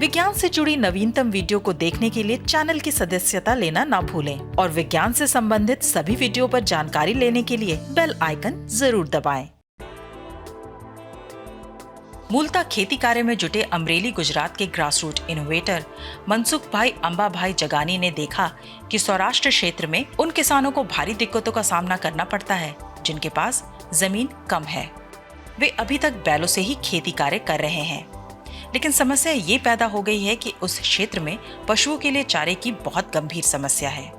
विज्ञान से जुड़ी नवीनतम वीडियो को देखने के लिए चैनल की सदस्यता लेना ना भूलें और विज्ञान से संबंधित सभी वीडियो पर जानकारी लेने के लिए बेल आइकन जरूर दबाएं। मूलतः खेती कार्य में जुटे अमरेली गुजरात के ग्रासरूट इनोवेटर मनसुख भाई अंबाभाई जगानी ने देखा कि सौराष्ट्र क्षेत्र में उन किसानों को भारी दिक्कतों का सामना करना पड़ता है जिनके पास जमीन कम है। वे अभी तक बैलों से ही खेती कार्य कर रहे हैं, लेकिन समस्या ये पैदा हो गई है कि उस क्षेत्र में पशुओं के लिए चारे की बहुत गंभीर समस्या है।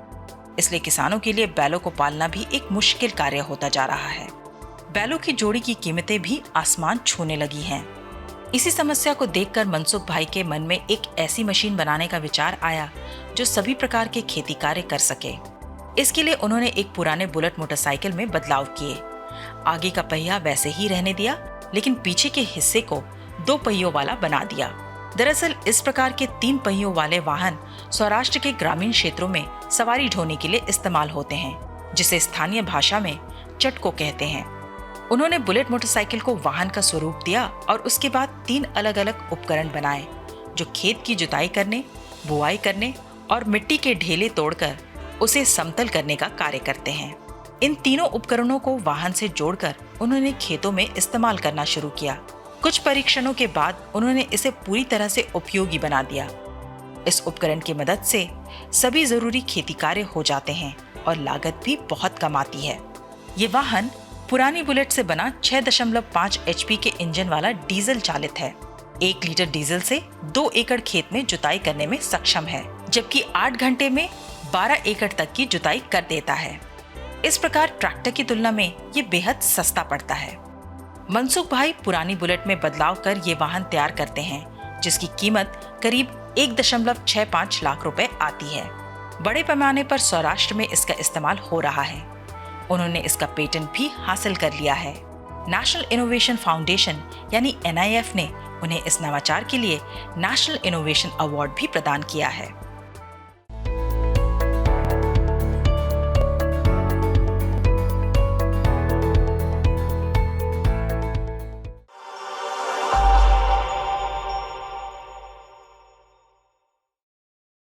इसलिए किसानों के लिए बैलों को पालना भी एक मुश्किल कार्य होता जा रहा है। बैलों की जोड़ी की कीमतें भी आसमान छूने लगी हैं। इसी समस्या को देखकर मनसुख भाई के मन में एक ऐसी मशीन बनाने का विचार आया जो सभी प्रकार के खेती कार्य कर सके। इसके लिए उन्होंने एक पुराने बुलेट मोटरसाइकिल में बदलाव किए। आगे का पहिया वैसे ही रहने दिया, लेकिन पीछे के हिस्से को 2 पहियों वाला बना दिया। दरअसल इस प्रकार के 3 पहियों वाले वाहन सौराष्ट्र के ग्रामीण क्षेत्रों में सवारी ढोने के लिए इस्तेमाल होते हैं, जिसे स्थानीय भाषा में चटको कहते हैं। उन्होंने बुलेट मोटरसाइकिल को वाहन का स्वरूप दिया और उसके बाद 3 अलग अलग उपकरण बनाए जो खेत की जुताई करने, बुआई करने और मिट्टी के ढेले तोड़कर उसे समतल करने का कार्य करते हैं। इन तीनों उपकरणों को वाहन से जोड़कर उन्होंने खेतों में इस्तेमाल करना शुरू किया। कुछ परीक्षणों के बाद उन्होंने इसे पूरी तरह से उपयोगी बना दिया। इस उपकरण की मदद से सभी जरूरी खेती कार्य हो जाते हैं और लागत भी बहुत कम आती है। ये वाहन पुरानी बुलेट से बना 6.5 HP के इंजन वाला डीजल चालित है। 1 लीटर डीजल से 2 एकड़ खेत में जुताई करने में सक्षम है, जबकि 8 घंटे में 12 एकड़ तक की जुताई कर देता है। इस प्रकार ट्रैक्टर की तुलना में ये बेहद सस्ता पड़ता है। मनसुख भाई पुरानी बुलेट में बदलाव कर ये वाहन तैयार करते हैं, जिसकी कीमत करीब 1.65 लाख रुपए आती है। बड़े पैमाने पर सौराष्ट्र में इसका इस्तेमाल हो रहा है। उन्होंने इसका पेटेंट भी हासिल कर लिया है। नेशनल इनोवेशन फाउंडेशन यानी NIF ने उन्हें इस नवाचार के लिए नेशनल इनोवेशन अवार्ड भी प्रदान किया है।